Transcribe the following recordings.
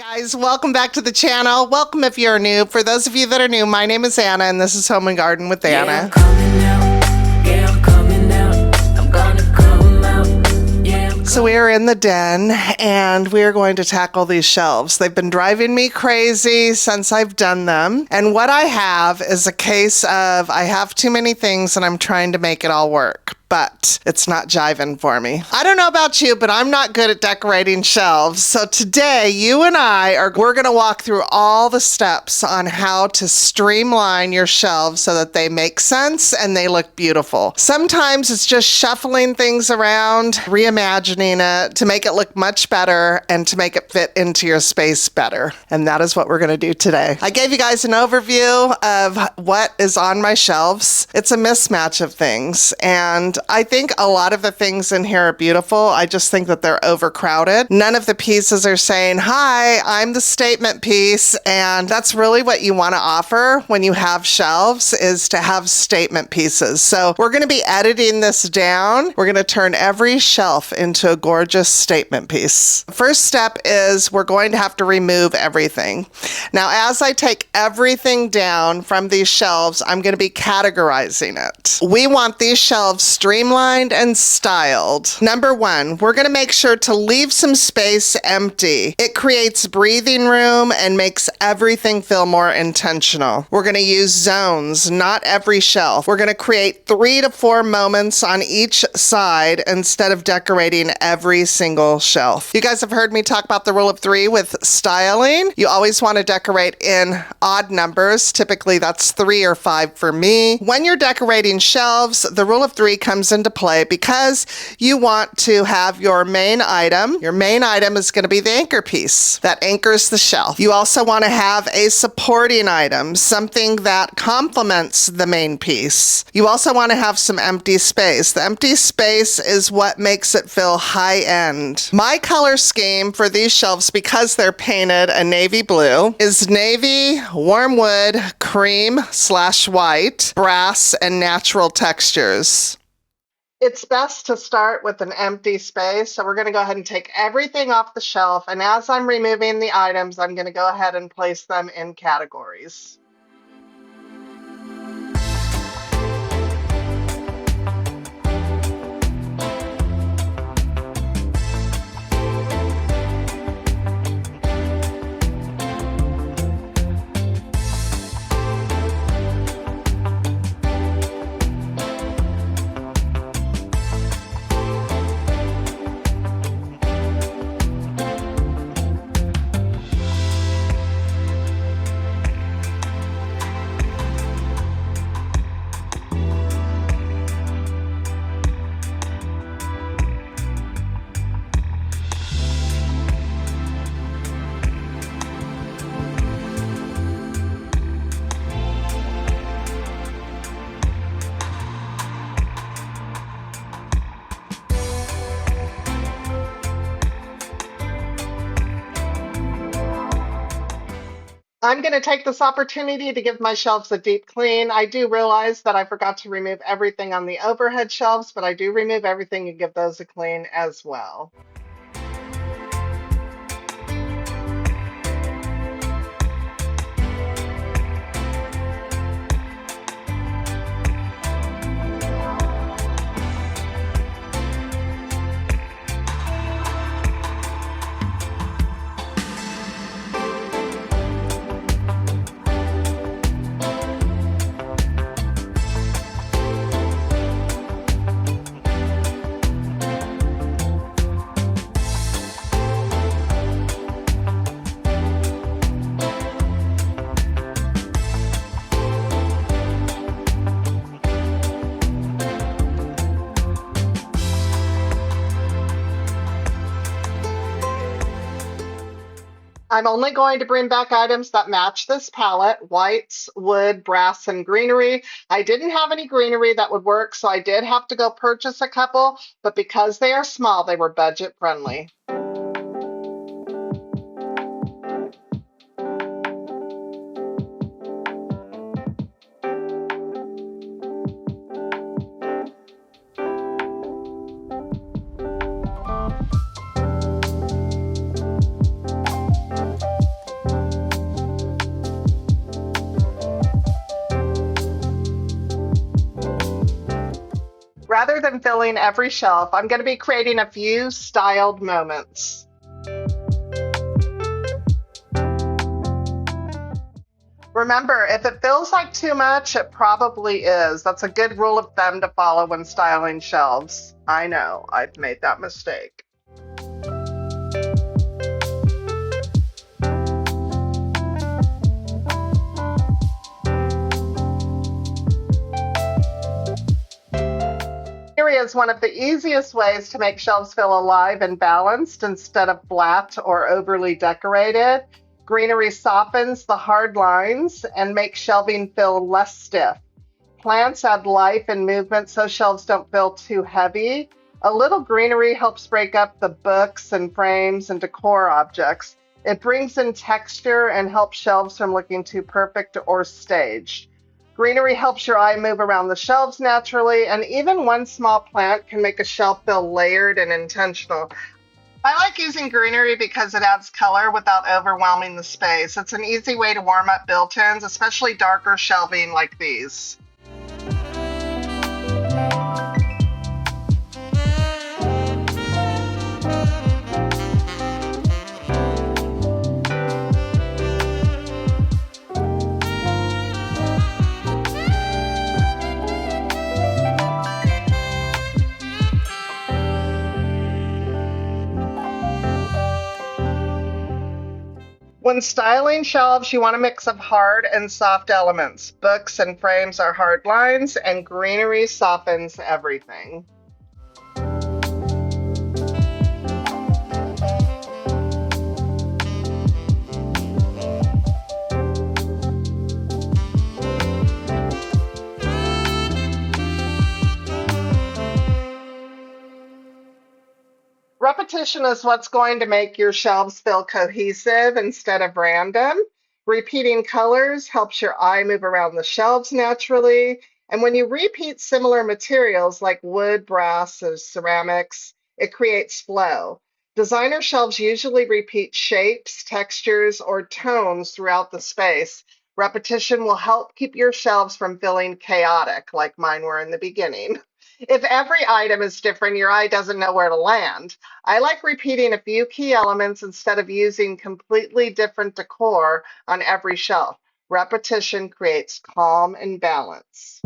Guys, welcome back to the channel. Welcome if you're new. For those of you that are new, my name is Anna and this is Home and Garden with Anna. I'm coming out. Yeah, I'm coming out. I'm gonna come out. Yeah, So we are in the den and we are going to tackle these shelves. They've been driving me crazy since I've done them. And what I have is a case of I have too many things and I'm trying to make it all work. But it's not jiving for me. I don't know about you, but I'm not good at decorating shelves. So today, you and we're gonna walk through all the steps on how to streamline your shelves so that they make sense and they look beautiful. Sometimes it's just shuffling things around, reimagining it to make it look much better and to make it fit into your space better. And that is what we're gonna do today. I gave you guys an overview of what is on my shelves. It's a mismatch of things, and I think a lot of the things in here are beautiful. I just think that they're overcrowded. None of the pieces are saying, hi, I'm the statement piece. And that's really what you want to offer when you have shelves, is to have statement pieces. So we're going to be editing this down. We're going to turn every shelf into a gorgeous statement piece. First step is we're going to have to remove everything. Now, as I take everything down from these shelves, I'm going to be categorizing it. We want these shelves streamlined and styled. Number one, we're going to make sure to leave some space empty. It creates breathing room and makes everything feel more intentional. We're going to use zones, not every shelf. We're going to create 3 to 4 moments on each side instead of decorating every single shelf. You guys have heard me talk about the rule of 3 with styling. You always want to decorate in odd numbers. Typically that's 3 or 5 for me. When you're decorating shelves, the rule of 3 comes into play because you want to have your main item. Your main item is going to be the anchor piece that anchors the shelf. You also want to have a supporting item, something that complements the main piece. You also want to have some empty space. The empty space is what makes it feel high end. My color scheme for these shelves, because they're painted a navy blue, is navy, warm wood, cream/white, brass, and natural textures. It's best to start with an empty space. So we're going to go ahead and take everything off the shelf. And as I'm removing the items, I'm going to go ahead and place them in categories. I'm going to take this opportunity to give my shelves a deep clean. I do realize that I forgot to remove everything on the overhead shelves, but I do remove everything and give those a clean as well. I'm only going to bring back items that match this palette: whites, wood, brass, and greenery. I didn't have any greenery that would work, so I did have to go purchase a couple, but because they are small, they were budget friendly. Rather than filling every shelf, I'm going to be creating a few styled moments. Remember, if it feels like too much, it probably is. That's a good rule of thumb to follow when styling shelves. I know, I've made that mistake. Greenery is one of the easiest ways to make shelves feel alive and balanced instead of flat or overly decorated. Greenery softens the hard lines and makes shelving feel less stiff. Plants add life and movement so shelves don't feel too heavy. A little greenery helps break up the books and frames and decor objects. It brings in texture and helps shelves from looking too perfect or staged. Greenery helps your eye move around the shelves naturally, and even one small plant can make a shelf feel layered and intentional. I like using greenery because it adds color without overwhelming the space. It's an easy way to warm up built-ins, especially darker shelving like these. When styling shelves, you want a mix of hard and soft elements. Books and frames are hard lines, and greenery softens everything. Repetition is what's going to make your shelves feel cohesive instead of random. Repeating colors helps your eye move around the shelves naturally. And when you repeat similar materials like wood, brass, or ceramics, it creates flow. Designer shelves usually repeat shapes, textures, or tones throughout the space. Repetition will help keep your shelves from feeling chaotic like mine were in the beginning. If every item is different, your eye doesn't know where to land. I like repeating a few key elements instead of using completely different decor on every shelf. Repetition creates calm and balance.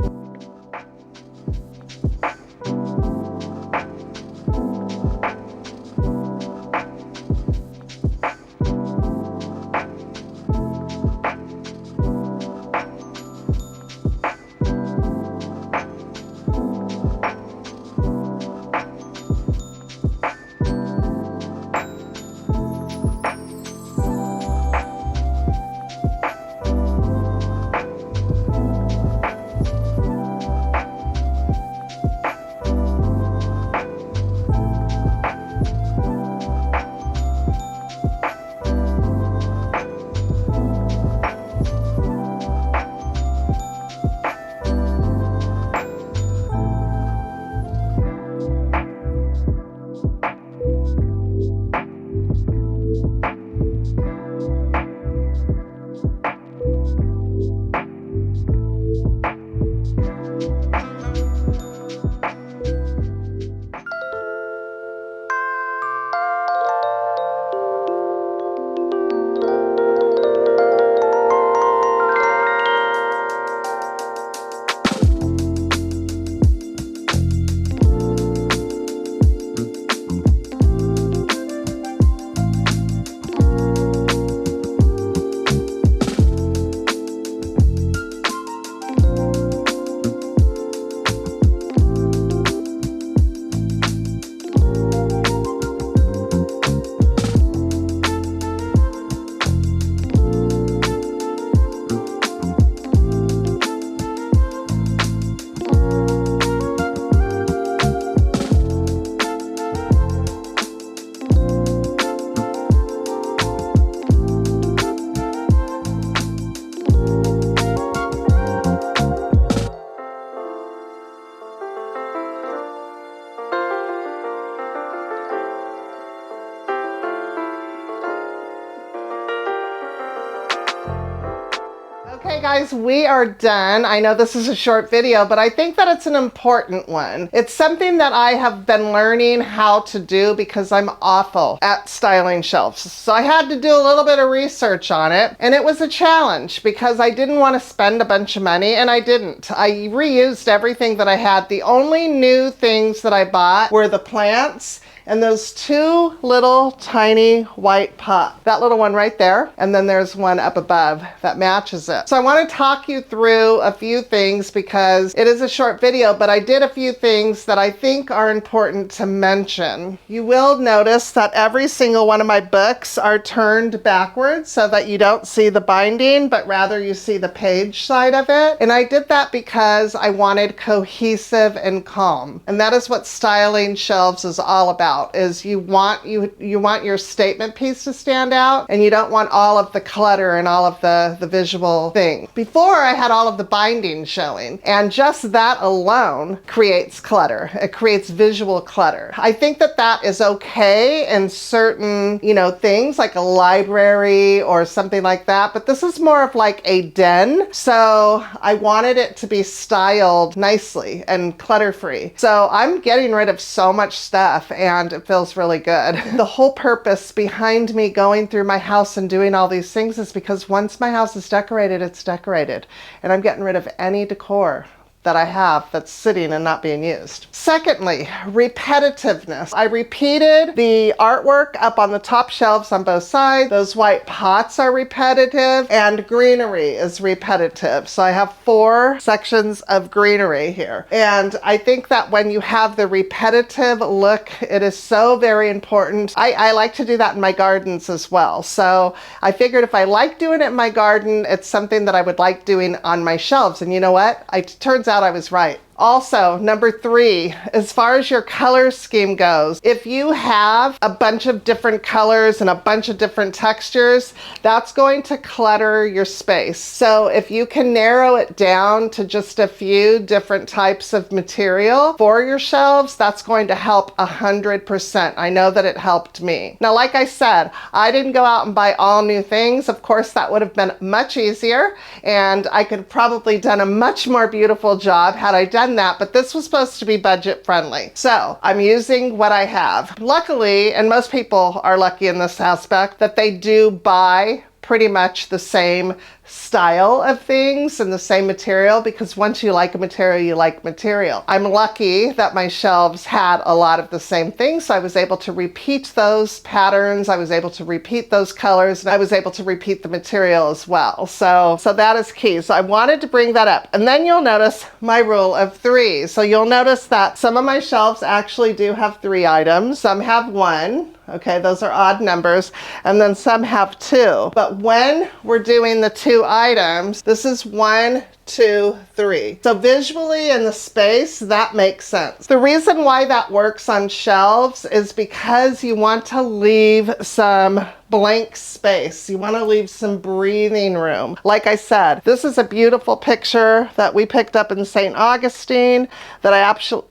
Okay guys, we are done. I know this is a short video, but I think that it's an important one. It's something that I have been learning how to do because I'm awful at styling shelves. So I had to do a little bit of research on it, and it was a challenge because I didn't want to spend a bunch of money, and I didn't. I reused everything that I had. The only new things that I bought were the plants and those two little tiny white pots. That little one right there, and then there's one up above that matches it. So I want to talk you through a few things because it is a short video, but I did a few things that I think are important to mention. You will notice that every single one of my books are turned backwards so that you don't see the binding, but rather you see the page side of it. And I did that because I wanted cohesive and calm. And that is what styling shelves is all about. Is you want your statement piece to stand out, and you don't want all of the clutter and all of the visual thing. Before, I had all of the binding showing, and just that alone creates clutter. It creates visual clutter. I think that that is okay in certain, things like a library or something like that, but this is more of like a den. So I wanted it to be styled nicely and clutter-free. So I'm getting rid of so much stuff, and it feels really good. The whole purpose behind me going through my house and doing all these things is because once my house is decorated, it's decorated. And I'm getting rid of any decor that I have that's sitting and not being used. Secondly, repetitiveness. I repeated the artwork up on the top shelves on both sides. Those white pots are repetitive, and greenery is repetitive. So I have 4 sections of greenery here. And I think that when you have the repetitive look, it is so very important. I like to do that in my gardens as well. So I figured if I like doing it in my garden, it's something that I would like doing on my shelves. And you know what? It turns out I was right. Also, number 3, as far as your color scheme goes, if you have a bunch of different colors and a bunch of different textures, that's going to clutter your space. So if you can narrow it down to just a few different types of material for your shelves, that's going to help 100%. I know that it helped me. Now, like I said, I didn't go out and buy all new things. Of course, that would have been much easier, and I could have probably done a much more beautiful job had I done that, but this was supposed to be budget friendly. So I'm using what I have. Luckily, and most people are lucky in this aspect, that they do buy pretty much the same style of things and the same material, because once you like a material, you like material. I'm lucky that my shelves had a lot of the same things, so I was able to repeat those patterns, I was able to repeat those colors, and I was able to repeat the material as well. So that is key. So I wanted to bring that up. And then you'll notice my rule of 3. So you'll notice that some of my shelves actually do have 3 items. Some have 1. Okay, those are odd numbers, and then some have 2. But when we're doing the 2 items, this is 1, 2, 3. So visually in the space, that makes sense. The reason why that works on shelves is because you want to leave some blank space. You want to leave some breathing room. Like I said, this is a beautiful picture that we picked up in St. Augustine that I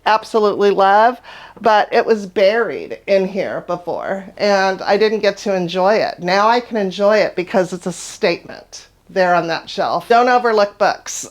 absolutely love, but it was buried in here before, and I didn't get to enjoy it. Now I can enjoy it because it's a statement there on that shelf. Don't overlook books.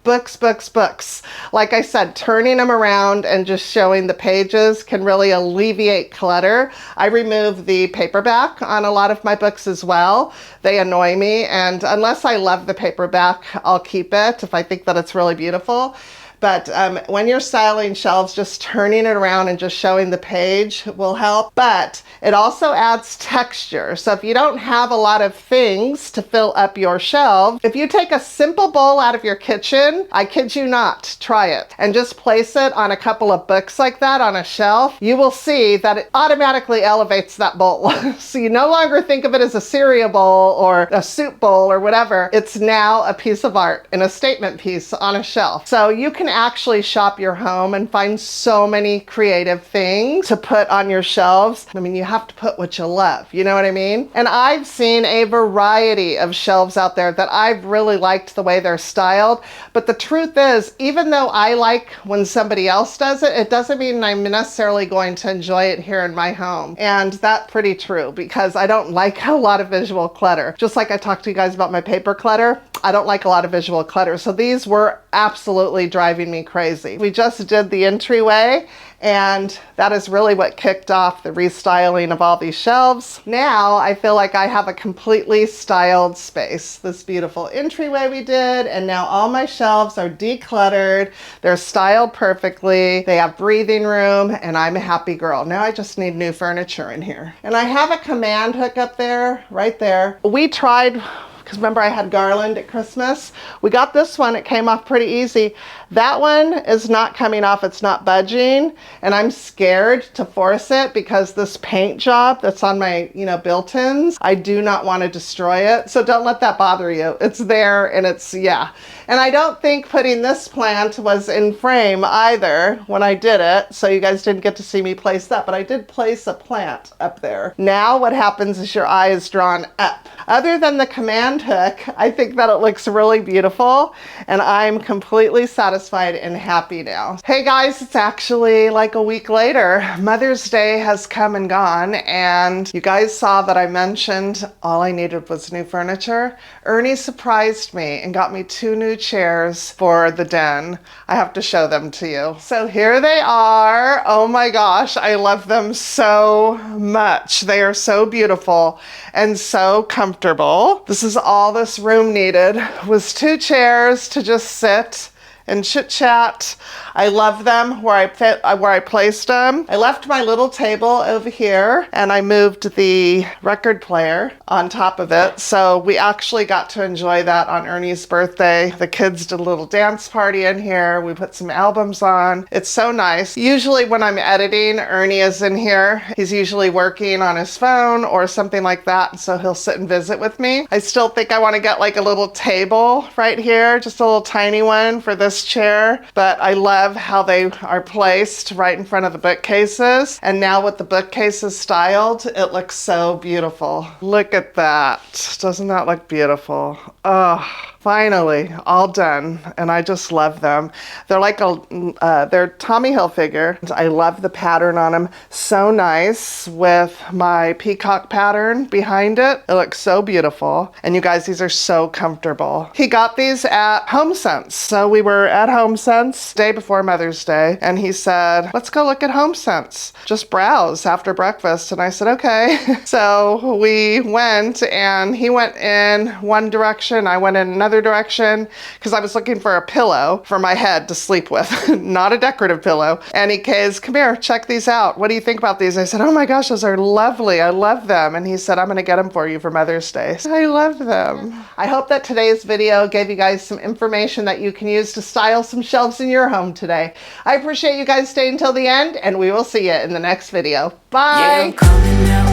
Books. Like I said, turning them around and just showing the pages can really alleviate clutter. I remove the paperback on a lot of my books as well. They annoy me, and unless I love the paperback, I'll keep it if I think that it's really beautiful. But when you're styling shelves, just turning it around and just showing the page will help. But it also adds texture. So if you don't have a lot of things to fill up your shelf, if you take a simple bowl out of your kitchen, I kid you not, try it, and just place it on a couple of books like that on a shelf, you will see that it automatically elevates that bowl. So you no longer think of it as a cereal bowl or a soup bowl or whatever. It's now a piece of art and a statement piece on a shelf. So you can actually shop your home and find so many creative things to put on your shelves. I mean, you have to put what you love, you know what I mean? And I've seen a variety of shelves out there that I've really liked the way they're styled. But the truth is, even though I like when somebody else does it, it doesn't mean I'm necessarily going to enjoy it here in my home. And that's pretty true, because I don't like a lot of visual clutter. Just like I talked to you guys about my paper clutter, I don't like a lot of visual clutter. So these were absolutely driving me crazy. We just did the entryway, and that is really what kicked off the restyling of all these shelves. Now I feel like I have a completely styled space. This beautiful entryway we did, and now all my shelves are decluttered. They're styled perfectly. They have breathing room, and I'm a happy girl. Now I just need new furniture in here. And I have a command hook up there, right there. We tried, because remember I had garland at Christmas. We got this one, it came off pretty easy. That one is not coming off, it's not budging, and I'm scared to force it because this paint job that's on my, built-ins, I do not want to destroy it. So don't let that bother you. It's there, and it's, yeah. And I don't think putting this plant was in frame either when I did it, so you guys didn't get to see me place that, but I did place a plant up there. Now what happens is your eye is drawn up. Other than the command hook, I think that it looks really beautiful, and I'm completely satisfied and happy now. Hey guys, it's actually like a week later. Mother's Day has come and gone, and you guys saw that I mentioned all I needed was new furniture. Ernie surprised me and got me 2 new chairs for the den. I have to show them to you. So here they are. Oh my gosh, I love them so much. They are so beautiful and so comfortable. This is all this room needed, was 2 chairs to just sit and chit chat. I love them where I placed them. I left my little table over here, and I moved the record player on top of it. So we actually got to enjoy that on Ernie's birthday. The kids did a little dance party in here. We put some albums on. It's so nice. Usually when I'm editing, Ernie is in here. He's usually working on his phone or something like that, and so he'll sit and visit with me. I still think I want to get like a little table right here, just a little tiny one for this chair, but I love how they are placed right in front of the bookcases. And now with the bookcases styled, it looks so beautiful. Look at that. Doesn't that look beautiful? Oh, finally, all done, and I just love them. They're like they're Tommy Hilfiger. I love the pattern on them. So nice with my peacock pattern behind it. It looks so beautiful. And you guys, these are so comfortable. He got these at HomeSense. So we were at HomeSense day before Mother's Day, and he said, let's go look at HomeSense. Just browse after breakfast. And I said, okay. So we went, and he went in one direction. I went in another direction because I was looking for a pillow for my head to sleep with, not a decorative pillow. And he goes, come here, check these out. What do you think about these? I said, oh my gosh, those are lovely. I love them. And he said, I'm going to get them for you for Mother's Day. I love them. I hope that today's video gave you guys some information that you can use to style some shelves in your home today. I appreciate you guys staying till the end, and we will see you in the next video. Bye. Yeah, I'm coming out.